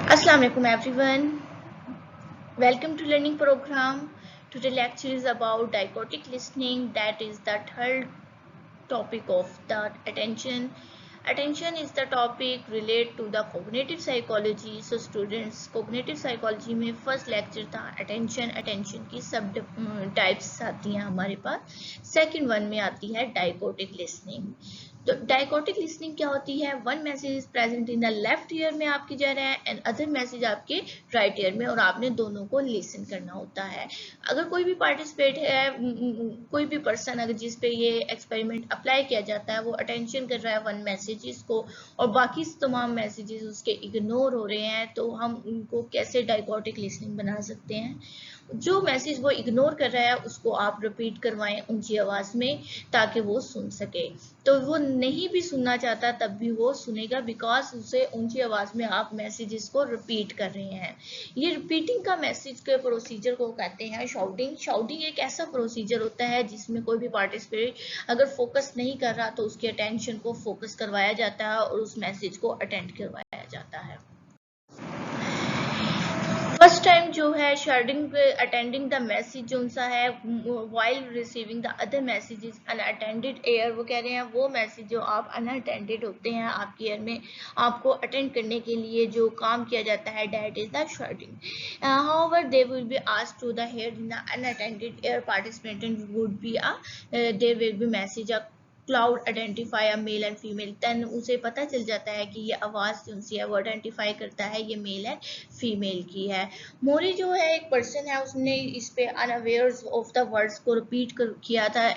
Assalamu alaikum everyone. Welcome to learning program. Today lecture is about dichotic listening. That is the third topic of the attention. Attention is the topic relate to the cognitive psychology. So students cognitive psychology में first lecture था attention. Attention की सब types आती हैं हमारे पास. Second one में आती है dichotic listening. तो डायकोटिक लिसनिंग क्या होती है? One message is present in the left ear में आपकी जा रहा है एंड अदर मैसेज आपके राइट ईयर में, और आपने दोनों को लिसन करना होता है. अगर कोई भी पार्टिसिपेट है, कोई भी पर्सन अगर जिस पे ये एक्सपेरिमेंट अप्लाई किया जाता है वो अटेंशन कर रहा है वन मैसेजेस को और बाकी तमाम मैसेजेस उसके इग्नोर हो रहे हैं, तो हम उनको कैसे डायकोटिक लिसनिंग बना सकते हैं? जो मैसेज वो इग्नोर कर रहा है उसको आप रिपीट करवाएं ऊंची आवाज में ताकि वो सुन सके. तो वो नहीं भी सुनना चाहता तब भी वो सुनेगा, बिकॉज उसे ऊंची आवाज में आप मैसेजेस को रिपीट कर रहे हैं. ये रिपीटिंग का मैसेज के प्रोसीजर को कहते हैं शाउटिंग. शाउटिंग एक ऐसा प्रोसीजर होता है जिसमें कोई भी पार्टिसिपेट अगर फोकस नहीं कर रहा तो उसकी अटेंशन को फोकस करवाया जाता है और उस मैसेज को अटेंड करवाया जाता है. फर्स्ट टाइम जो है शर्डिंग अटेंडिंग द मैसेज जो सा है while receiving the other messages unattended air, वो कह रहे हैं वो मैसेज जो आप अनअटेंडेड होते हैं आपके एयर में आपको अटेंड करने के लिए जो काम किया जाता है that is the sharding. However they will be asked to the head in the unattended air participant would be there will be message a cloud identify a male and female. Then उसे पता चल जाता है कि ये आवाज़ जो सी है वो आइडेंटिफाई करता है ये मेल एंड फीमेल की है. मोरी जो है एक पर्सन है उसने इस पे अनअवेयर ऑफ द वर्ड्स को रिपीट किया था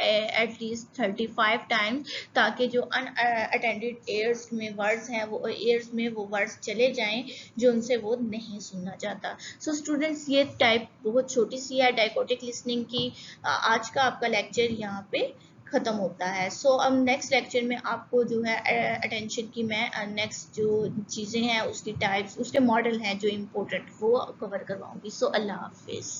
एटलीस्ट 35 टाइम्स ताकि जो अनअटेंडेड एयर्स में वर्ड्स हैं वो एयर्स में वो वर्ड्स चले जाएं जो उनसे वो नहीं सुनना चाहता. सो स्टूडेंट्स ये टाइप बहुत छोटी सी है डायकोटिक लिसनिंग की. आज का आपका लेक्चर यहाँ पे खत्म होता है. सो अब नेक्स्ट लेक्चर में आपको जो है अटेंशन की मैं नेक्स्ट जो चीज़ें हैं उसकी टाइप्स उसके मॉडल हैं जो इम्पोर्टेंट वो कवर करवाऊंगी. सो अल्लाह हाफिज़.